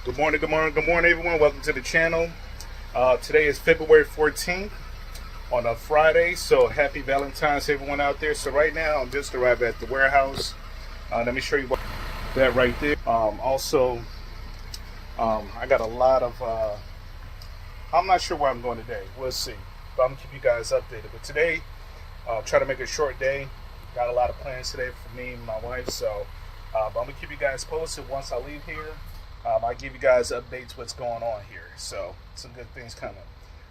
Good morning, good morning, good morning, everyone. Welcome to the channel. Today is February 14th on a Friday, so happy Valentine's to everyone out there. So right now, I'm just arrived at the warehouse. Let me show you that right there. I got a lot of, I'm not sure where I'm going today. We'll see. But I'm going to keep you guys updated. But today, try to make it a short day. Got a lot of plans today for me and my wife, so but I'm going to keep you guys posted once I leave here. I'll give you guys updates what's going on here. So some good things coming.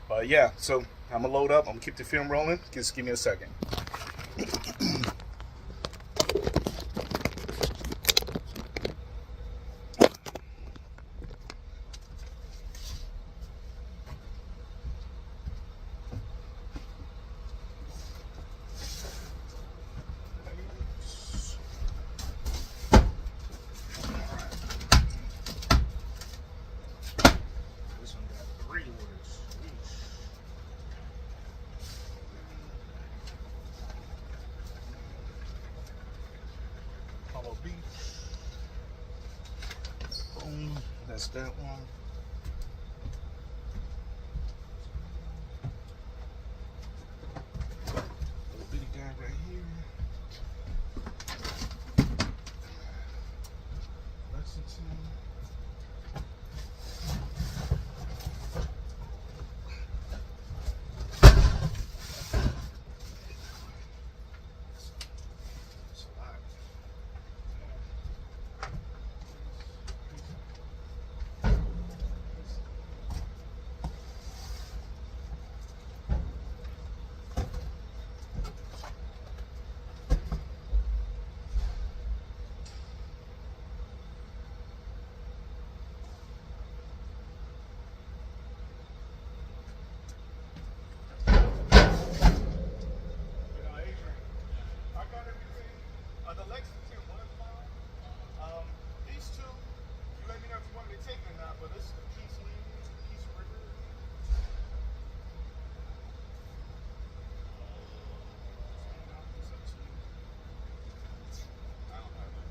But yeah, so I'm gonna load up. I'm gonna keep the film rolling. Just give me a second. This one got 3 orders. Hollow Beach. Boom. That's that one. Little bitty guy right here. Lexington. That's a lot. I got everything. The Lexington was fine. These two, you let me know if you want me to take them or not, but this is the Peace River. It's up to you. I don't have the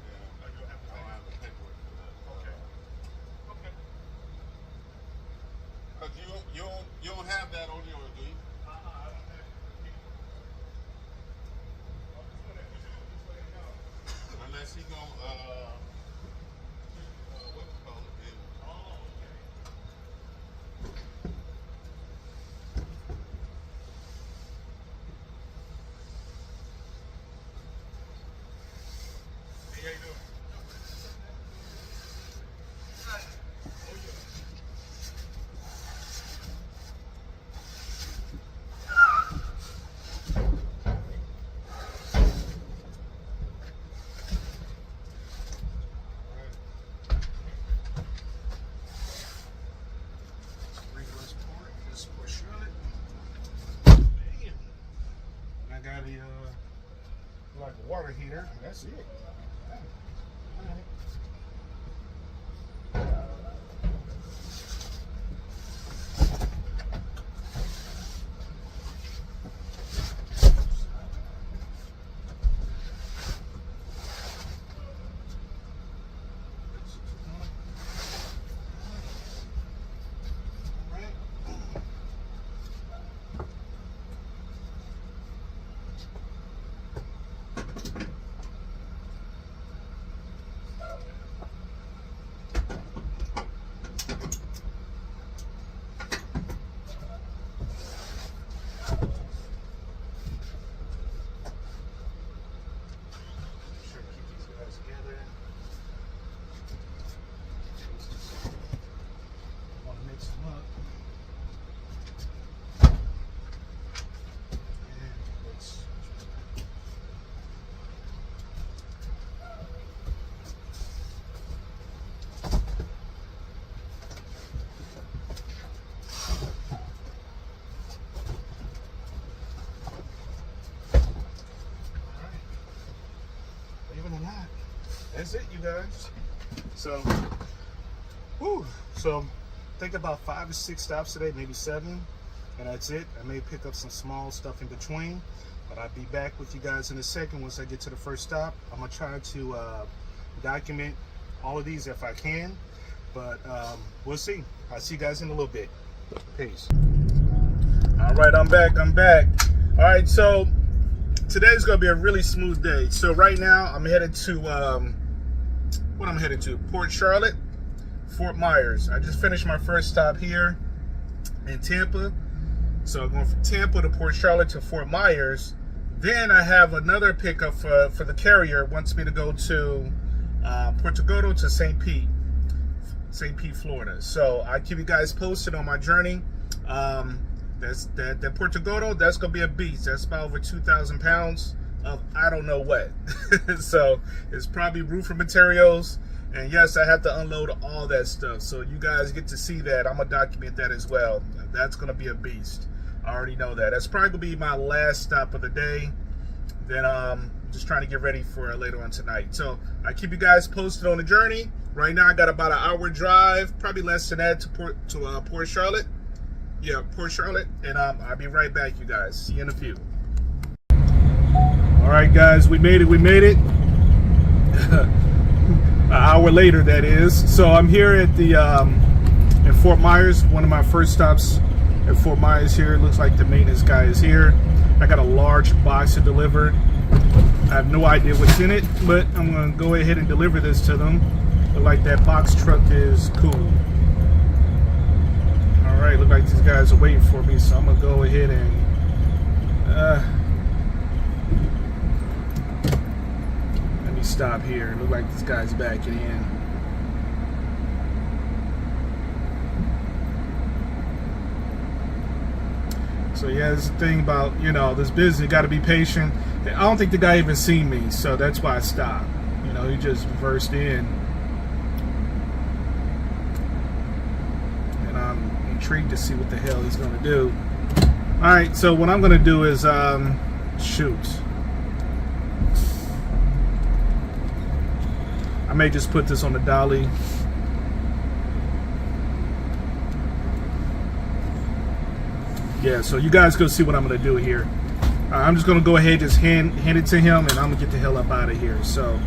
Oh, you don't have to I pay? don't have the paperwork for that. Okay. Okay. Cause you don't have that on yours, do you? I don't have it. I'm just gonna, what you do, just let me know. Unless he gon' what you call it? And Oh, okay. Hey, how you doing? Oh, yeah. Ringler's Port, this for Charlotte. Bam. And I got like a water heater. That's it. All right. Sure, keep these guys together. Want to mix them up. And let's. All right. Believe it or not, that's it, you guys. So, so think about 5 to 6 stops today, maybe 7, and that's it. I may pick up some small stuff in between, but I'll be back with you guys in a second once I get to the first stop. I'm gonna try to document all of these if I can. But we'll see. I'll see you guys in a little bit. Peace. All right, I'm back. All right, so today's gonna be a really smooth day. So right now I'm headed to what I'm headed to? Port Charlotte, Fort Myers. I just finished my first stop here in Tampa. So I'm going from Tampa to Port Charlotte to Fort Myers. Then I have another pickup for the carrier. Wants me to go to Puerto Gordo to St. Pete, Florida. So I keep you guys posted on my journey. That Puerto Gordo, that's gonna be a beast. That's about over 2,000 pounds of I don't know what. So it's probably roofing materials. And yes, I have to unload all that stuff. So you guys get to see that. I'm gonna document that as well. That's gonna be a beast. I already know that. That's probably gonna be my last stop of the day. Then just trying to get ready for later on tonight. So I keep you guys posted on the journey. Right now I got about an hour drive, probably less than that, to Port Charlotte. Yeah, Port Charlotte. And I'll be right back, you guys. See you in a few. All right, guys, we made it. An hour later, that is. So I'm here at the in Fort Myers, one of my first stops at Fort Myers here. It looks like the maintenance guy is here. I got a large box to deliver. I have no idea what's in it, but I'm gonna go ahead and deliver this to them. Look like that box truck is cool. All right, look like these guys are waiting for me, so I'm gonna go ahead and let me stop here. Look like this guy's backing in. So yeah, this is the thing about, you know, this business, you got to be patient. I don't think the guy even seen me, so that's why I stopped. You know, he just reversed in. And I'm intrigued to see what the hell he's going to do. All right, so what I'm going to do is shoot. I may just put this on the dolly. Yeah, so you guys go see what I'm gonna do here. I'm just gonna go ahead and just hand it to him, and I'm gonna get the hell up out of here. So,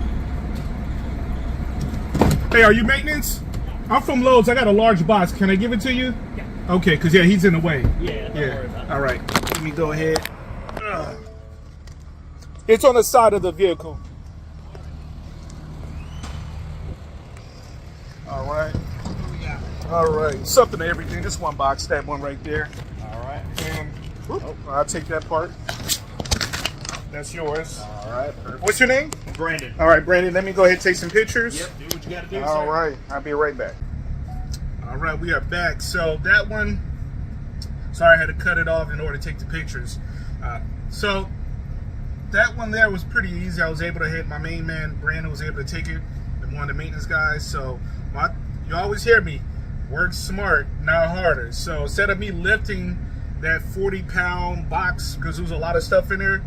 hey, are you maintenance? I'm from Lowe's. I got a large box. Can I give it to you? Yeah. Okay, cause yeah, he's in the way. Yeah. Don't worry about it. All right. Let me go ahead. It's on the side of the vehicle. All right. All right. Something to everything. Just one box. That one right there. And I'll take that part. That's yours. All right. Perfect. What's your name? Brandon. All right, Brandon. Let me go ahead and take some pictures. Yep. Do what you got to do. All sir. right. I'll be right back. All right. We are back. So that one. Sorry, I had to cut it off in order to take the pictures. So that one there was pretty easy. I was able to hit my main man. Brandon was able to take it. One of the maintenance guys. So you always hear me. Work smart, not harder. So instead of me lifting that 40-pound box, because there was a lot of stuff in there,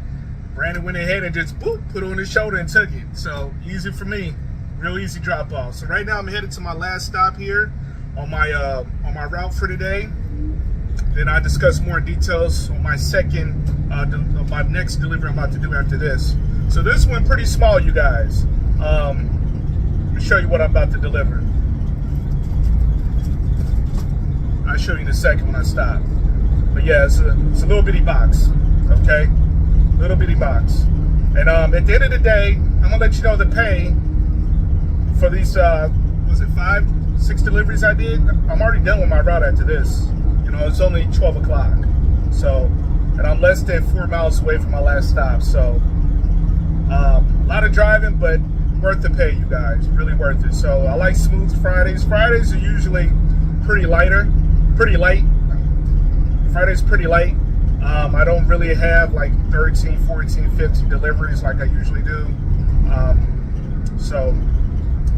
Brandon went ahead and just boop, put it on his shoulder and took it. So easy for me, real easy drop off. So right now I'm headed to my last stop here on my route for today. Then I discuss more details on my my next delivery I'm about to do after this. So this one pretty small, you guys. Let me show you what I'm about to deliver. I'll show you in a second when I stop. But yeah, it's a little bitty box, okay? Little bitty box. And at the end of the day, I'm gonna let you know the pay for these, was it 5-6 deliveries I did? I'm already done with my route after this. You know, it's only 12 o'clock. So, and I'm less than 4 miles away from my last stop. So, a lot of driving, but worth the pay, you guys, really worth it. So I like smooth Fridays. Fridays are usually pretty light. Friday's pretty light. I don't really have like 13, 14, 15 deliveries like I usually do. So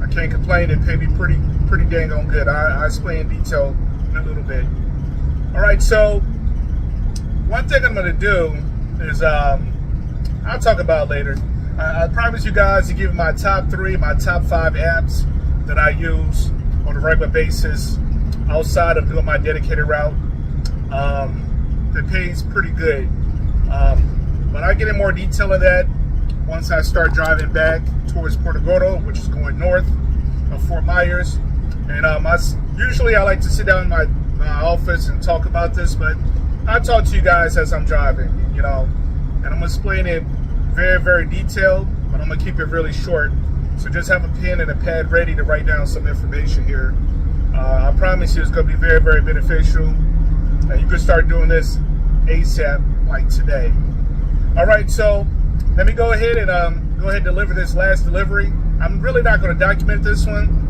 I can't complain. It paid me pretty dang on good. I explain in detail in a little bit. All right, so one thing I'm gonna do is I'll talk about it later. I promise you guys to give my top 3, my top 5 apps that I use on a regular basis outside of doing my dedicated route. That pays pretty good. But I get in more detail of that once I start driving back towards Puerto Gordo, which is going north of Fort Myers. And usually I like to sit down in my office and talk about this, but I talk to you guys as I'm driving, and I'm gonna explain it very, very detailed, but I'm gonna keep it really short. So just have a pen and a pad ready to write down some information here. I promise you it's gonna be very, very beneficial. And you can start doing this ASAP, like today. All right, so let me go ahead and deliver this last delivery. I'm really not gonna document this one.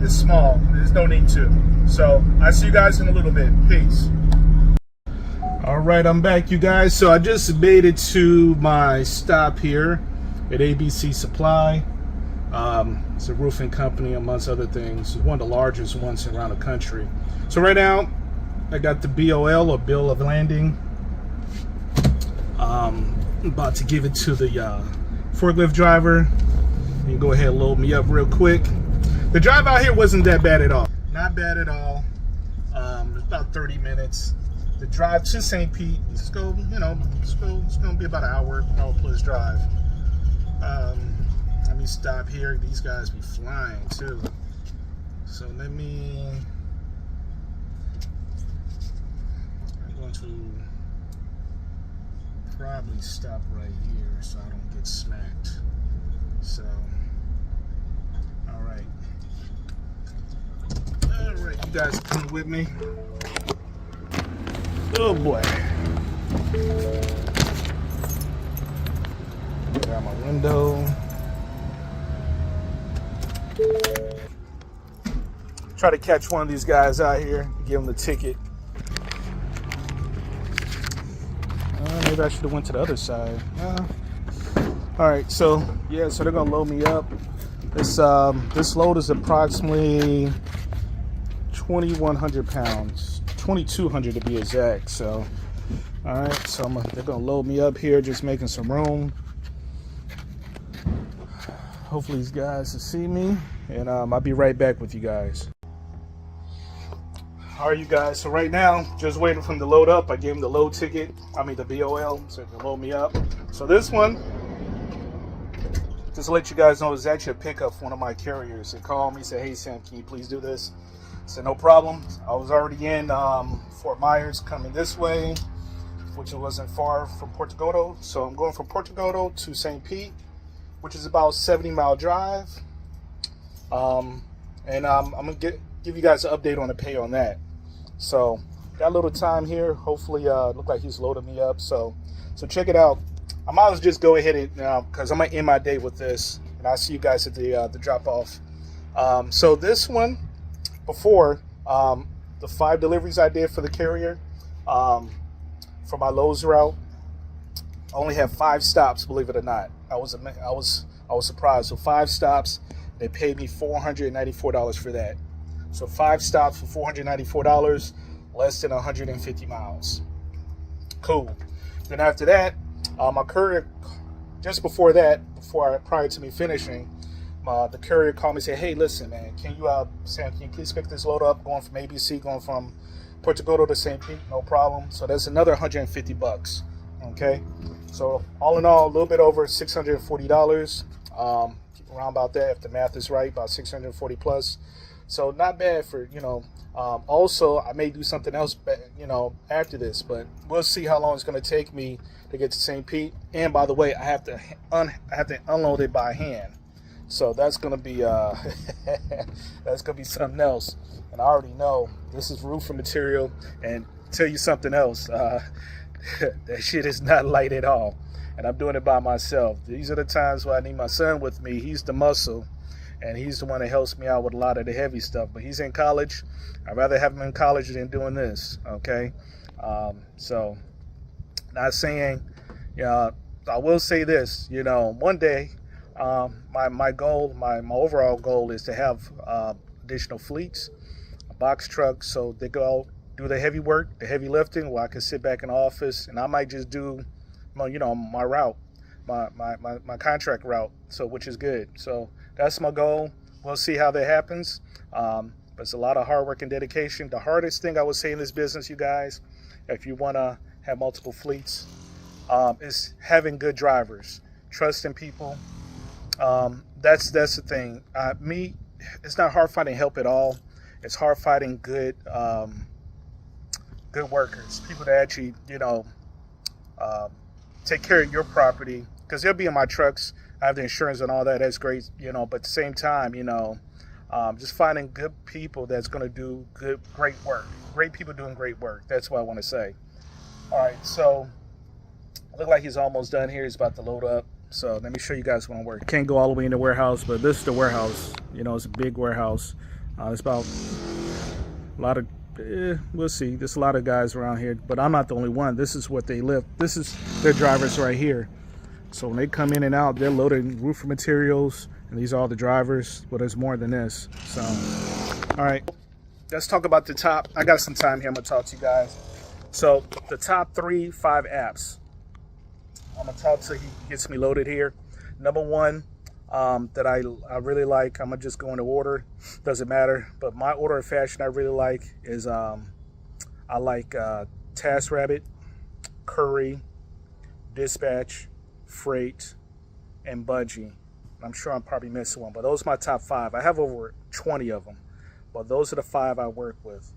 It's small, there's no need to. So I'll see you guys in a little bit. Peace. All right, I'm back, you guys. So I just made it to my stop here at ABC Supply. It's a roofing company, amongst other things. It's one of the largest ones around the country. So right now, I got the BOL, or Bill of Landing. I'm about to give it to the forklift driver. You can go ahead and load me up real quick. The drive out here wasn't that bad at all. Not bad at all. It's about 30 minutes. The drive to St. Pete, it's gonna be about an hour plus drive. Let me stop here. These guys be flying too. So I'm going to probably stop right here so I don't get smacked. So, all right, you guys come with me. Oh boy. Got my window. Try to catch one of these guys out here, give them the ticket. Maybe I should have went to the other side. All right, so yeah, so they're gonna load me up. This load is approximately 2,100 pounds, 2,200 to be exact. So, all right, so they're gonna load me up here, just making some room. Hopefully these guys will see me, and I'll be right back with you guys. All right, you guys, so right now, just waiting for them to load up. I gave them the load ticket, the BOL, so they can load me up. So this one, just to let you guys know, is actually a pickup for one of my carriers. They called me, said, hey Sam, can you please do this? I said, no problem. I was already in Fort Myers coming this way, which wasn't far from Portugal. So I'm going from Portugal to St. Pete, which is about a 70-mile drive. And I'm gonna give you guys an update on the pay on that. So got a little time here. Hopefully, look like he's loaded me up. So check it out. I might as well just go ahead and because I'm gonna end my day with this, and I'll see you guys at the drop off. So this one, before the 5 deliveries I did for the carrier, for my Lowe's route, I only have 5 stops. Believe it or not, I was surprised. So 5 stops. They paid me $494 for that. So 5 stops for $494, less than 150 miles. Cool. Then after that, my courier, just before that, prior to me finishing, the courier called me and said, hey, listen, man, Sam, can you please pick this load up, going from ABC, going from Portugal to St. Pete? No problem. So that's another $150. Okay. So all in all, a little bit over $640. Around about that, if the math is right, about 640 plus. So not bad for, also I may do something else, after this, but we'll see how long it's going to take me to get to St. Pete. And by the way, I have to unload it by hand. So that's going to be, that's going to be something else. And I already know this is roofing material, and tell you something else, that shit is not light at all. And I'm doing it by myself. These are the times where I need my son with me. He's the muscle, and he's the one that helps me out with a lot of the heavy stuff. But he's in college. I'd rather have him in college than doing this, okay? So, not saying, I will say this, one day, my goal, my overall goal is to have additional fleets, a box truck, so they go do the heavy work, the heavy lifting, where I can sit back in the office, and I might just do my route, my contract route, so which is good. So that's my goal. We'll see how that happens. But it's a lot of hard work and dedication. The hardest thing I would say in this business, you guys, if you want to have multiple fleets, is having good drivers, trusting people. That's the thing. Me it's not hard finding help at all. It's hard finding good workers, people that actually, um, take care of your property, because they'll be in my trucks. I have the insurance and all that. That's great, but at the same time, just finding good people that's going to do great work. Great people doing great work. That's what I want to say. All right, so look like he's almost done here. He's about to load up. So let me show you guys what I'm working. Can't go all the way in the warehouse, but this is the warehouse. It's a big warehouse. It's about a lot of, we'll see. There's a lot of guys around here, but I'm not the only one. This is what they live. This is their drivers right here. So when they come in and out, they're loading roofing materials, and these are all the drivers. But there's more than this. So, all right, let's talk about the top. I got some time here. I'm gonna talk to you guys. So the top 3-5 apps. I'm gonna talk till he gets me loaded here. Number one that I really like. I'm gonna just go into order. Doesn't matter. But my order of fashion I really like is I like TaskRabbit, Curry, Dispatch, Freight, and Budgie. I'm sure I'm probably missing one, but those are my top 5. I have over 20 of them, but those are the 5 I work with.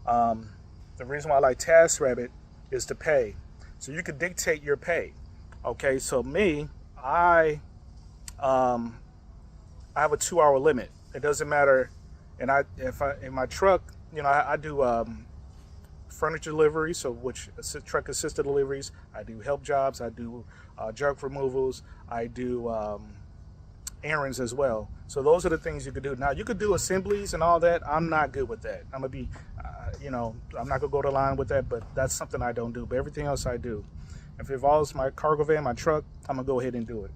The reason why I like TaskRabbit is the pay. So you can dictate your pay. Okay, so me, I have a 2-hour limit. It doesn't matter, and if in my truck, I do furniture deliveries, so which truck assisted deliveries. I do help jobs. I do junk removals. I do errands as well. So those are the things you could do. Now you could do assemblies and all that. I'm not good with that. I'm gonna be, I'm not gonna go to line with that. But that's something I don't do. But everything else I do. If it involves my cargo van, my truck, I'm gonna go ahead and do it.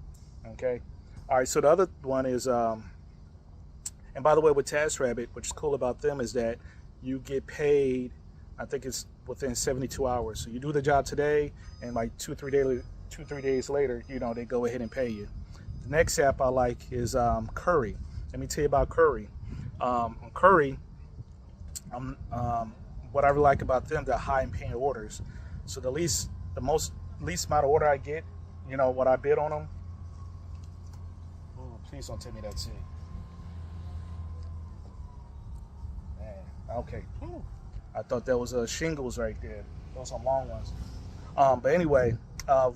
Okay. All right. So the other one is, and by the way, with TaskRabbit, which is cool about them is that you get paid. I think it's within 72 hours. So you do the job today, and like 2-3 days later, they go ahead and pay you. The next app I like is Curry. Let me tell you about Curry. Curry, what I really like about them, they're high in paying orders. So the least amount of order I get, what I bid on them. Ooh, please don't tell me that's it. Man, okay. Ooh. I thought that was shingles right there. Those are long ones. But anyway,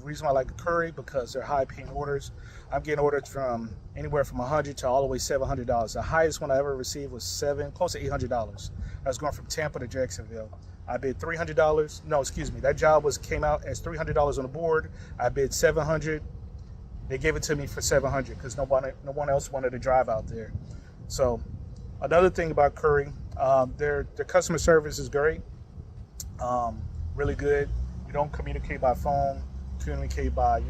reason why I like Curry, because they're high paying orders. I'm getting orders from anywhere from $100 to all the way $700. The highest one I ever received was close to $800. I was going from Tampa to Jacksonville. I bid $300. No, excuse me. That job came out as $300 on the board. I bid $700. They gave it to me for $700 because no one else wanted to drive out there. So another thing about Curry, their customer service is great. Really good. You don't communicate by phone, communicate by,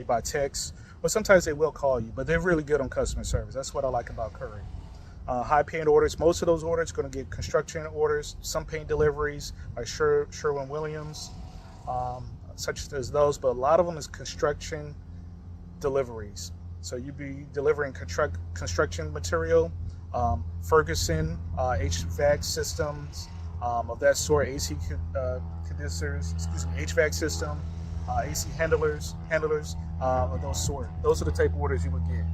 by text. But sometimes they will call you, but they're really good on customer service. That's what I like about Curry. High paying orders. Most of those orders are going to get construction orders, some paint deliveries like Sherwin-Williams, such as those, but a lot of them is construction deliveries. So you'd be delivering construction material, Ferguson, HVAC systems, of that sort, AC condensers, HVAC system, AC handlers of those sort. Those are the type of orders you would get.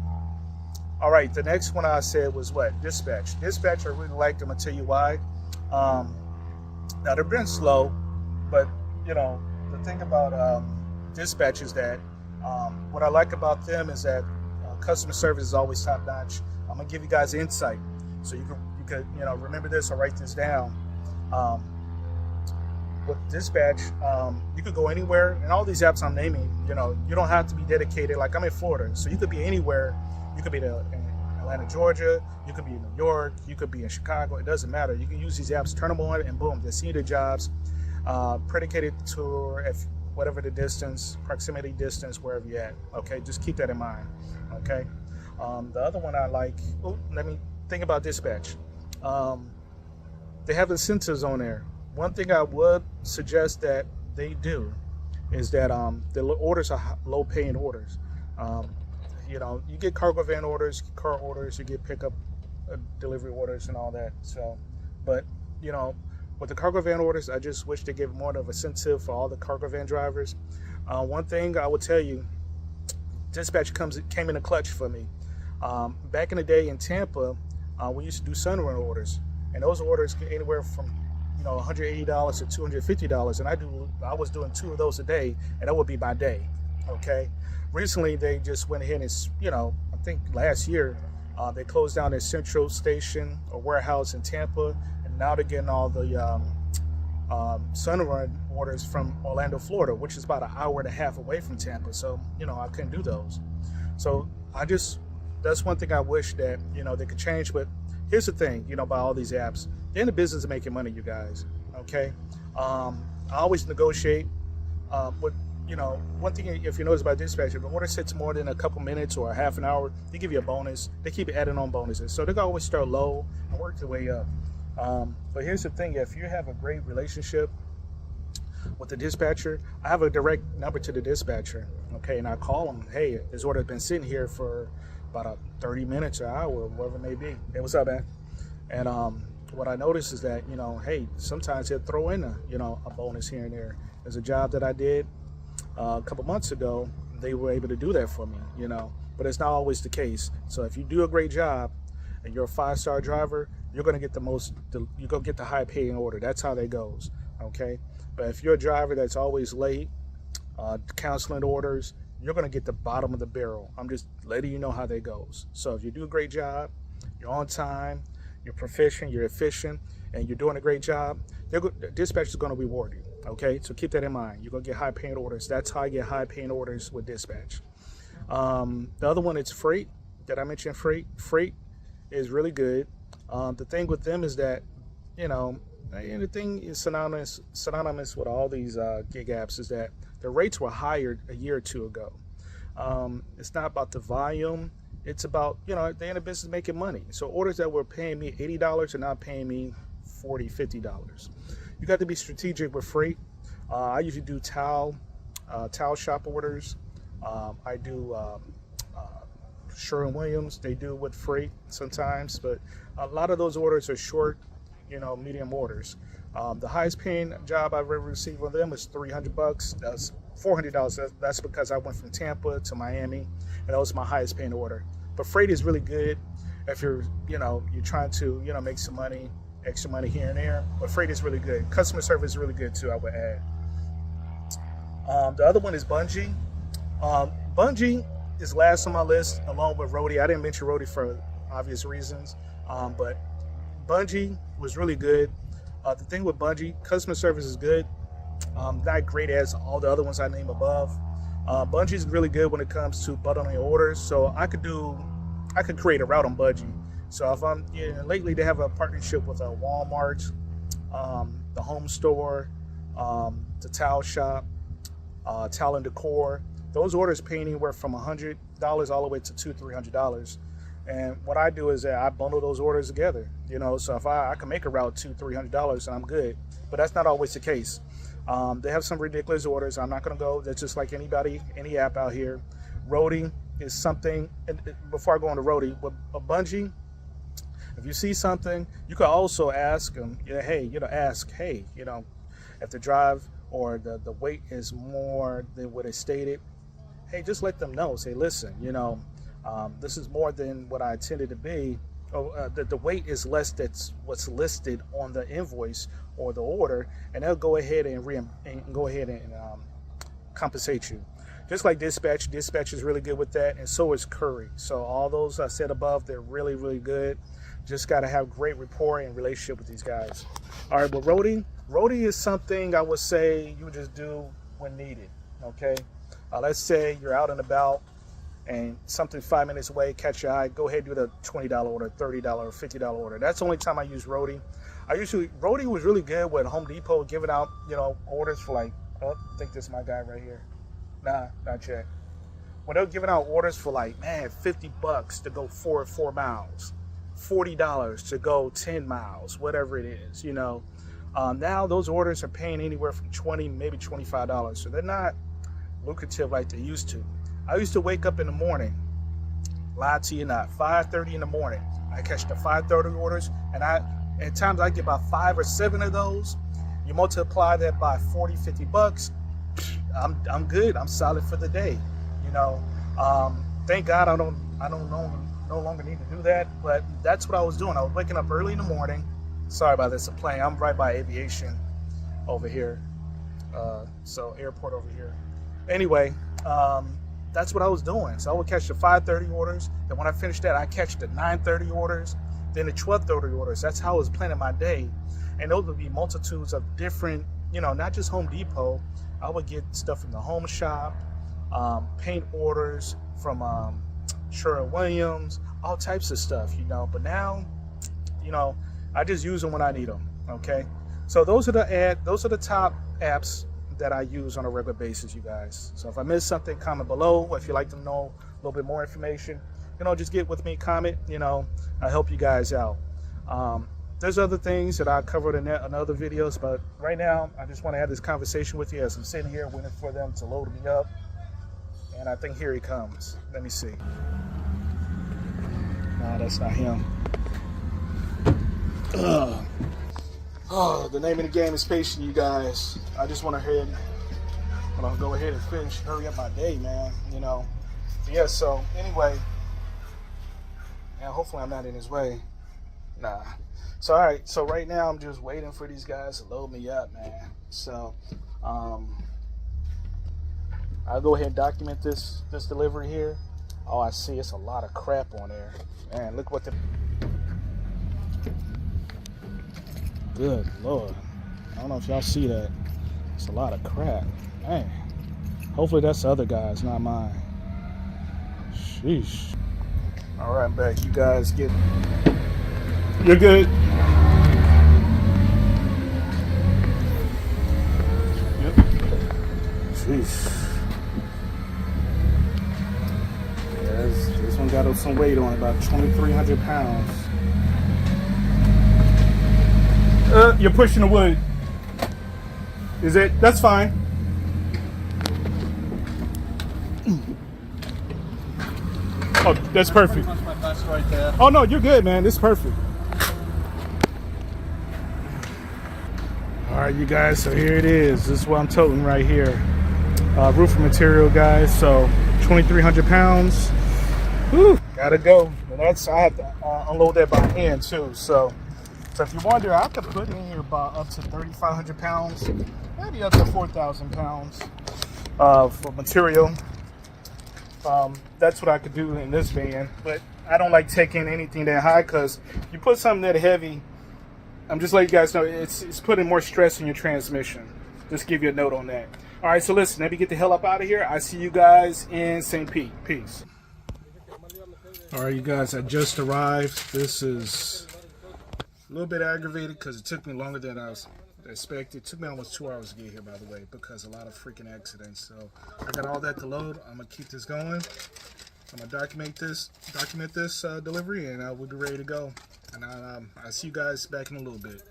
All right, the next one I said was what? Dispatch. Dispatch, I really liked them. I'll tell you why. Now, they've been slow, but, the thing about Dispatch is that what I like about them is that customer service is always top notch. I'm going to give you guys insight. So you could remember this or write this down. With Dispatch, you could go anywhere, and all these apps I'm naming, you don't have to be dedicated. Like I'm in Florida, so you could be anywhere. You could be in Atlanta, Georgia. You could be in New York. You could be in Chicago. It doesn't matter. You can use these apps, turn them on, and boom, they see the jobs predicated to whatever the distance, proximity distance, wherever you're at. Okay, just keep that in mind. Okay. The other one I like. Let me think about Dispatch. They have incentives on there. One thing I would suggest that they do is that the orders are low-paying orders. You get cargo van orders, car orders, you get pickup delivery orders and all that. So, but with the cargo van orders, I just wish they gave more of an incentive for all the cargo van drivers. One thing I would tell you, Dispatch came in a clutch for me. Back in the day in Tampa, we used to do Sunrun orders, and those orders get anywhere from $180 to $250, and I was doing 2 of those a day, and that would be my day. Okay. Recently, they just went ahead and I think last year they closed down their central station or warehouse in Tampa, and now they're getting all the Sunrun orders from Orlando, Florida, which is about an hour and a half away from Tampa. So I couldn't do those. So that's one thing I wish that they could change. But here's the thing, about all these apps, they're in the business of making money, you guys. Okay. I always negotiate with one thing, if you notice about dispatch, if the order sits more than a couple minutes or a half an hour, they give you a bonus. They keep adding on bonuses. So they can always start low and work their way up. But here's the thing, if you have a great relationship with the dispatcher, I have a direct number to the dispatcher, okay, and I call them, hey, this order has been sitting here for about 30 minutes or an hour, whatever it may be. Hey, what's up, man? And what I noticed is that, hey, sometimes they'll throw in a bonus here and there. There's a job that I did a couple months ago. They were able to do that for me, but it's not always the case. So if you do a great job and you're a 5-star driver, you're going to get you're going to get the high paying order. That's how that goes. Okay. But if you're a driver that's always late, canceling orders, you're going to get the bottom of the barrel. I'm just letting you know how that goes. So if you do a great job, you're on time, you're proficient, you're efficient, and you're doing a great job, dispatch is going to reward you. Okay, so keep that in mind. You're going to get high paying orders. That's how I get high paying orders with dispatch. The other one is freight. Did I mention freight? Freight is really good. The thing with them is that, and the thing is synonymous with all these gig apps is that the rates were higher a year or two ago. It's not about the volume. It's about, they're in the business making money. So orders that were paying me $80 are now paying me $40, $50. You got to be strategic with freight. I usually do towel shop orders. I do Sherwin-Williams. They do with freight sometimes, but a lot of those orders are short, medium orders. The highest paying job I've ever received with them is $300. That's $400. That's because I went from Tampa to Miami, and that was my highest paying order. But freight is really good if you're trying to, make some money, extra money here and there. But freight is really good. Customer service is really good too, I would add. The other one is Bungie. Bungie is last on my list along with Roadie. I didn't mention Roadie for obvious reasons, but Bungie was really good. The thing with Bungie, customer service is good. Not great as all the other ones I named above. Bungie is really good when it comes to bundling orders. So I could create a route on Bungie. So if I'm, lately they have a partnership with Walmart, the Home Store, the Towel Shop, Towel and Decor. Those orders pay anywhere from $100 all the way to $200-$300. And what I do is that I bundle those orders together. So if I can make a route $200-$300 and I'm good, but that's not always the case. They have some ridiculous orders. I'm not going to go. That's just like anybody, any app out here. Roadie is something. And before I go on to Roadie, with a Bungie, if you see something, you can also ask them. Ask, hey, if the drive or the weight is more than what is stated, hey, just let them know. Say, listen, this is more than what I intended to be. The weight is less than what's listed on the invoice or the order, and they'll go ahead and compensate you. Just like Dispatch is really good with that, and so is Curry. So all those I said above, they're really, really good. Just got to have great rapport and relationship with these guys. All right, but Roadie is something I would say you just do when needed. Okay, let's say you're out and about and something 5 minutes away, catch your eye, go ahead and do the $20 order, $30, $50 order. That's the only time I use Roadie. Roadie was really good when Home Depot giving out, orders for I think this is my guy right here. Nah, not yet. When they're giving out orders for $50 to go 4 miles, $40 to go 10 miles, whatever it is, now those orders are paying anywhere from $20, maybe $25. So they're not lucrative like they used to. I used to wake up in the morning, lie to you not, 5:30 in the morning. I catch the 5:30 orders, and at times I get about 5 or 7 of those. You multiply that by $40-$50, I'm good. I'm solid for the day. Thank God I don't no longer need to do that. But that's what I was doing. I was waking up early in the morning. Sorry about this, a plane. I'm right by aviation over here. So airport over here. Anyway, that's what I was doing. So I would catch the 5:30 orders. Then when I finished that, I catch the 9:30 orders. Then the 12:30 orders. That's how I was planning my day. And those would be multitudes of different, not just Home Depot. I would get stuff from the Home Shop, paint orders from Sherwin-Williams, all types of stuff, But now, I just use them when I need them. Okay. So those are the top apps that I use on a regular basis, you guys. So if I missed something, comment below. If you'd like to know a little bit more information, just get with me, comment. I help you guys out. There's other things that I covered in other videos, but right now I just want to have this conversation with you as I'm sitting here waiting for them to load me up. And I think here he comes. Let me see. No, that's not him. Oh, the name of the game is patient, you guys. I just want to go ahead and hurry up my day, man. Yeah, so anyway, yeah, hopefully I'm not in his way. Nah. So all right, so right now I'm just waiting for these guys to load me up, man. So I'll go ahead and document this delivery here. Oh, I see it's a lot of crap on there. Man, look what good Lord. I don't know if y'all see that. It's a lot of crap. Man. Hopefully that's the other guy's, not mine. Sheesh. Alright, I'm back. You guys get... You're good. Yep. Sheesh. Yeah, this one got some weight on it, about 2,300 pounds. You're pushing the wood. Is it? That's fine. Oh, that's perfect. That's my best right there. Oh no, you're good, man. This is perfect. All right, you guys. So here it is. This is what I'm toting right here. Roofing material, guys. So 2,300 pounds. Whew, gotta go. And I have to unload that by hand too. So if you wonder, I could put in here about up to 3,500 pounds, maybe up to 4,000 pounds for material. That's what I could do in this van, but I don't like taking anything that high because you put something that heavy, I'm just letting you guys know it's putting more stress in your transmission. Just give you a note on that. All right, so listen, let me get the hell up out of here. I see you guys in St. Pete. Peace. All right, you guys, I just arrived. This is a little bit aggravated because it took me longer than I was expected. It took me almost 2 hours to get here, by the way, because a lot of freaking accidents. So I got all that to load. I'm gonna keep this going. I'm gonna document this delivery, and we'll be ready to go. And I'll see you guys back in a little bit.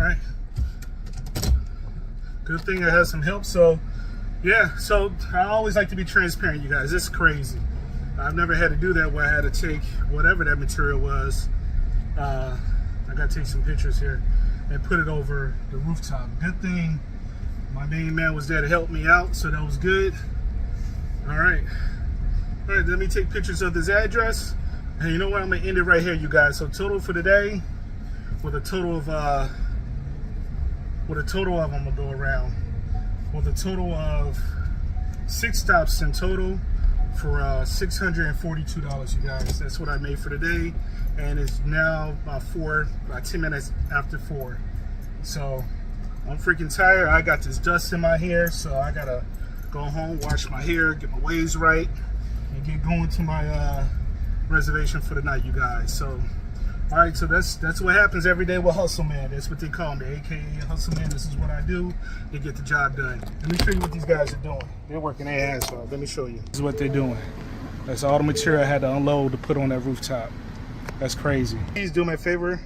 right. Good thing I had some help. So, yeah. So I always like to be transparent, you guys. It's crazy. I've never had to do that where I had to take whatever that material was. I got to take some pictures here and put it over the rooftop. Good thing my main man was there to help me out, so that was good. All right, let me take pictures of this address. And you know what? I'm gonna end it right here, you guys. So total for today, with a total of I'm gonna go around with a total of 6 stops in total for $642, you guys. That's what I made for today, and it's now about 10 minutes after 4. So I'm freaking tired. I got this dust in my hair, so I gotta go home, wash my hair, get my waves right, and get going to my reservation for the night, you guys. So, all right, so that's what happens every day with Hustle Man. That's what they call me, aka Hustle Man. This is what I do to get the job done. Let me show you what these guys are doing. They're working their ass off. Let me show you. This is what they're doing. That's all the material I had to unload to put on that rooftop. That's crazy. Please do me a favor.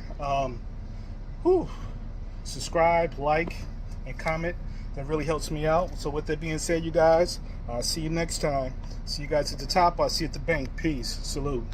Subscribe, like, and comment. That really helps me out. So with that being said, you guys, I'll see you next time. See you guys at the top. I'll see you at the bank. Peace. Salute.